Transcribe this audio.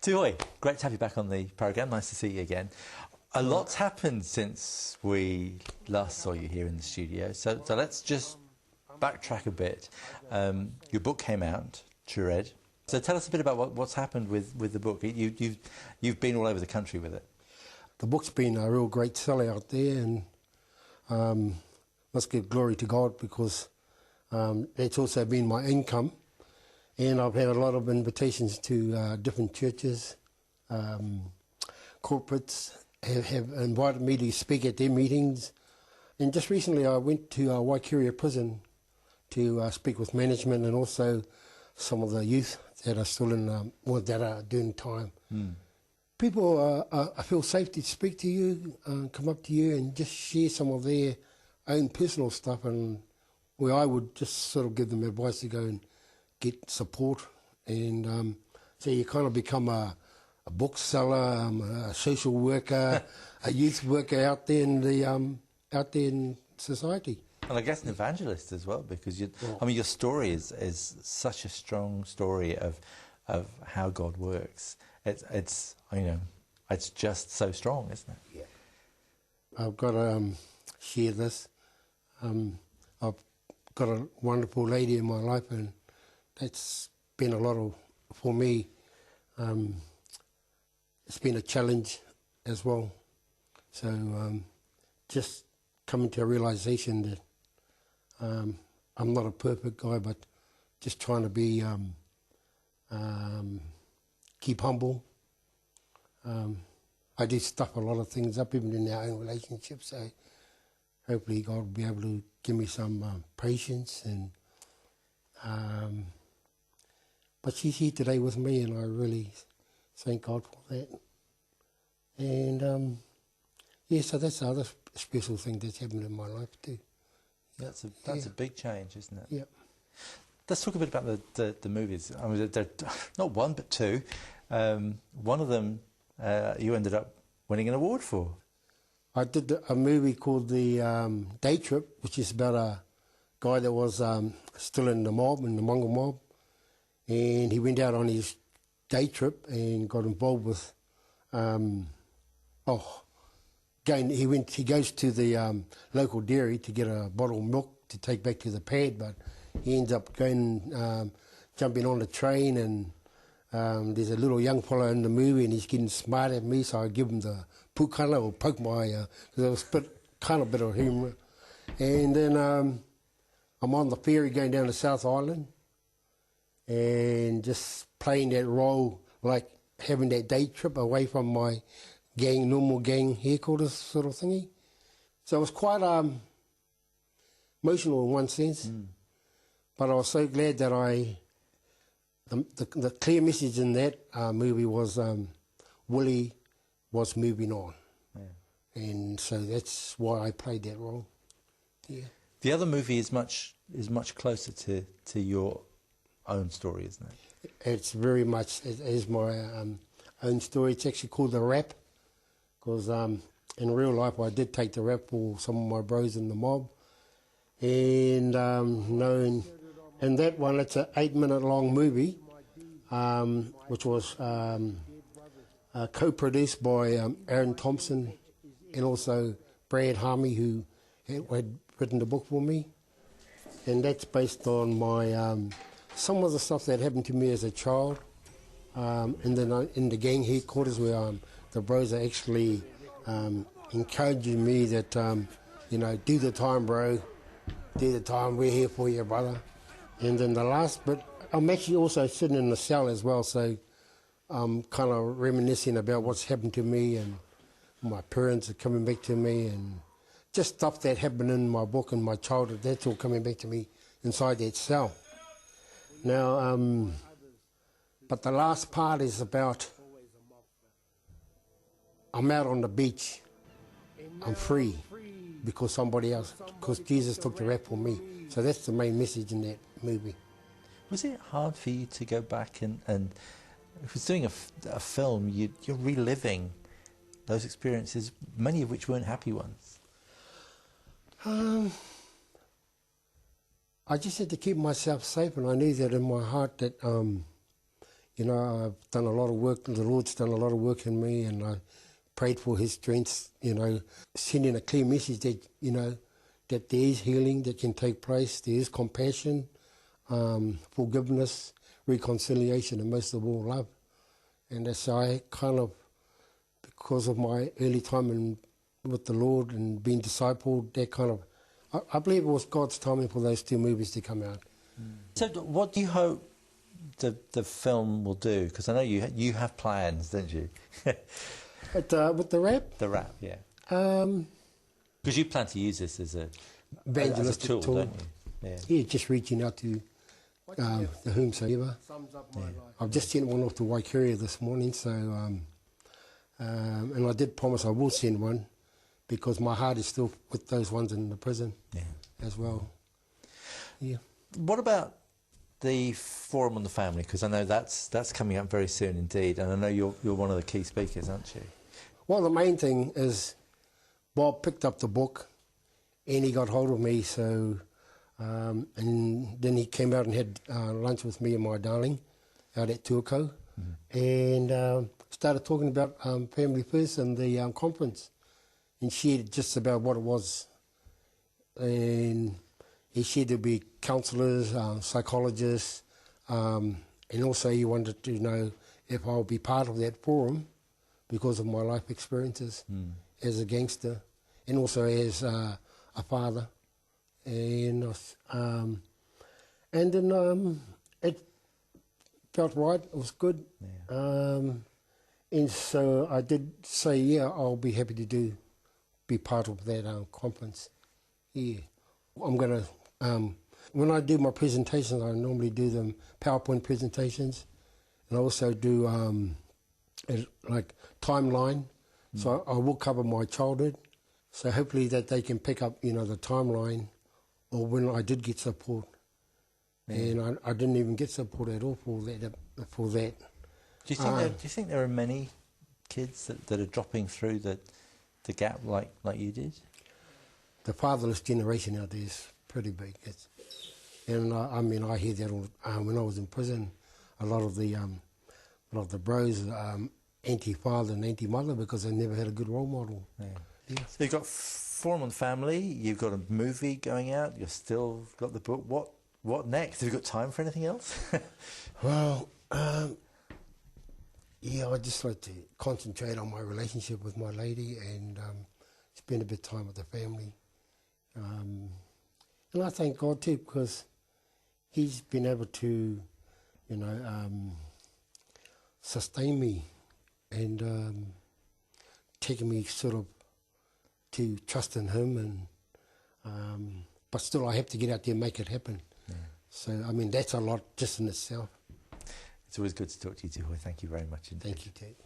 Tuhoe, great to have you back on the programme. Nice to see you again. A lot's happened since we last saw you here in the studio, so let's just backtrack a bit. Your book came out, Tuhoe. So tell us a bit about what's happened with the book. You've been all over the country with it. The book's been a real great seller out there, and must give glory to God, because it's also been my income. And I've had a lot of invitations to different churches, corporates have invited me to speak at their meetings. And just recently I went to Waikeria prison to speak with management and also some of the youth that are still in, that are doing time. People feel safe to speak to you, come up to you and just share some of their own personal stuff, and where I would just sort of give them advice to go and get support. And so you kind of become a bookseller, a social worker, a youth worker out there in society. And I guess an evangelist as well, because I mean, your story is such a strong story of how God works. It's just so strong, isn't it? Yeah. I've got to share this. I've got a wonderful lady in my life, and that's been a lot for me. It's been a challenge as well. So just coming to a realisation that I'm not a perfect guy, but just trying to be, keep humble. I do stuff a lot of things up, even in our own relationships, so hopefully God will be able to give me some patience. And but she's here today with me, and I really thank God for that. And yeah, so that's the other special thing that's happened in my life too. Yeah. That's a big change, isn't it? Yeah. Let's talk a bit about the movies. I mean, they're not one but two. One of them you ended up winning an award for. I did a movie called The Day Trip, which is about a guy that was still in the mob, in the Mongrel Mob, and he went out on his day trip and got involved with he goes to the local dairy to get a bottle of milk to take back to the pad, but he ends up going jumping on the train, and there's a little young fellow in the movie and he's getting smart at me, so I give him the pukana, or poke my, because it was kind of a bit of humour. And then I'm on the ferry going down to South Island and just playing that role, like having that day trip away from my normal gang headquarters sort of thingy. So it was quite emotional in one sense, but I was so glad that the clear message in that movie was Willie was moving on. Yeah. And so that's why I played that role. Yeah. The other movie is much closer to your own story, isn't it? It's very much, it is my own story. It's actually called The Rap, because in real life I did take the rap for some of my bros in the mob. And in that one, it's an 8-minute long movie, which was co-produced by Aaron Thompson and also Brad Harmey, who had written the book for me. And that's based on my some of the stuff that happened to me as a child, and then in the gang headquarters, where the bros are actually encouraging me that do the time, bro, do the time. We're here for you, brother. And then the last bit, I'm actually also sitting in the cell as well, so I'm kind of reminiscing about what's happened to me, and my parents are coming back to me, and just stuff that happened in my book and my childhood, that's all coming back to me inside that cell. Now, but the last part is about, I'm out on the beach, I'm free, because Jesus took the rap for me. So that's the main message in that movie. Was it hard for you to go back and if it's doing a film, you're reliving those experiences, many of which weren't happy ones? I just had to keep myself safe, and I knew that in my heart that, You know, I've done a lot of work, the Lord's done a lot of work in me, and I prayed for His strength, you know, sending a clear message that, you know, that there is healing that can take place, there is compassion, forgiveness, reconciliation, and most of all, love. And that's I kind of, because of my early time with the Lord and being discipled, that kind of, I believe it was God's timing for those two movies to come out. So what do you hope the film will do? Because I know you have plans, don't you? But with the rap? The rap, yeah. Because you plan to use this as a evangelistic tool, tool. don't you? Yeah, just reaching out to the whomsoever. I've just sent one off to Waikaria this morning, so and I did promise I will send one because my heart is still with those ones in the prison as well. Yeah. What about the Forum on the Family? Because I know that's coming up very soon indeed, and I know you're one of the key speakers, aren't you? Well, the main thing is Bob picked up the book and he got hold of me, so and then he came out and had lunch with me and my darling out at Tuhoe, and started talking about Family First and the conference, and shared just about what it was. And he said there'd be counsellors, psychologists, and also he wanted to know if I'll be part of that forum because of my life experiences as a gangster and also as a father. And then it felt right, it was good. And so I did say, yeah, I'll be happy to be part of that conference. Yeah. I'm going to, when I do my presentations, I normally do them PowerPoint presentations, and I also do like timeline. So I will cover my childhood. So hopefully that they can pick up, you know, the timeline, or when I did get support, and I didn't even get support at all for that. Do you think there are many kids that are dropping through the gap like you did? The fatherless generation out there is pretty big. And I mean, I hear that when I was in prison. A lot of the bros anti-father and anti-mother because they never had a good role model. Yeah. So you've got Forum on Family, you've got a movie going out, you've still got the book. What next? Have you got time for anything else? Well, yeah, I'd just like to concentrate on my relationship with my lady and spend a bit of time with the family. And I thank God too because He's been able to, you know, sustain me and taking me sort of to trust in Him, and but still I have to get out there and make it happen. So I mean that's a lot just in itself. It's always good to talk to you, Tuhoe. Thank you very much indeed. Thank you, Tate.